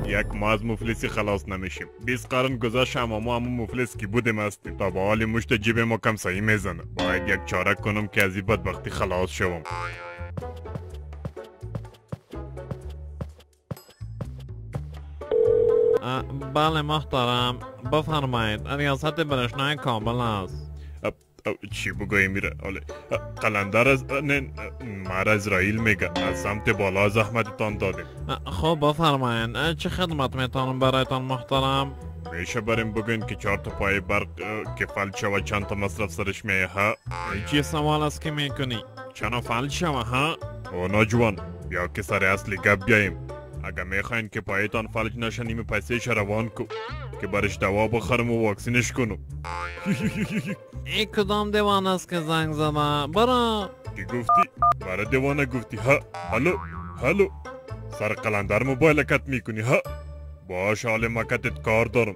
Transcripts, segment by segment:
یک ما از مفلسی خلاص نمیشیم. 20 قرن گذشت اما ما همون مفلس کی بودیم هستیم. تا به حال مشت جیب ما کم سعی میزنه. باید یک چاره کنم که از این بدبختی خلاص شوم. بله محترم، بفرمایید. ریاست برشنای کابل است. چی بگویی میره؟ قلندر از مر اسرائیل میگه از سمت بالا زحمتتان دادیم. خب بفرمایید، چه خدمت میتونم برایتان محترم؟ میشه بریم بگوین که 4 تا پای برق که فلج شوه چند تا مصرف سرش میه ها؟ چی سوال است که میکنی؟ چرا فلج شوه ها؟ او ناجوان بیا که سر اصلی گپ بیاییم. اگه میخواین که پایتان فلج نشه نیمه پیسهش روان کو که برش دوا بخرم و واکسینش کنم. ای کدام دیوان است که زنگ زده؟ برا کی گفتی؟ برا دیوانه گفتی ها؟ هلو سر قلندر موبایل کت میکنی ها؟ باش حال مکتت کار دارم.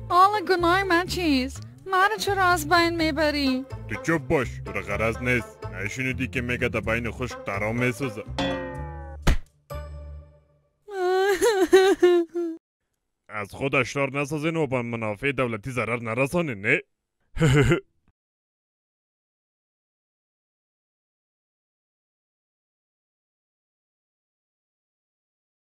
حالا گناه من چیست؟ من چرا از بین میبری؟ تو چوب باش، تو را غرض نیست. نشنیدی که میگه در بین خشک ترام میسوزه. از خود اشرار نسازین و به منافع دولتی ضرر نرسانین نه؟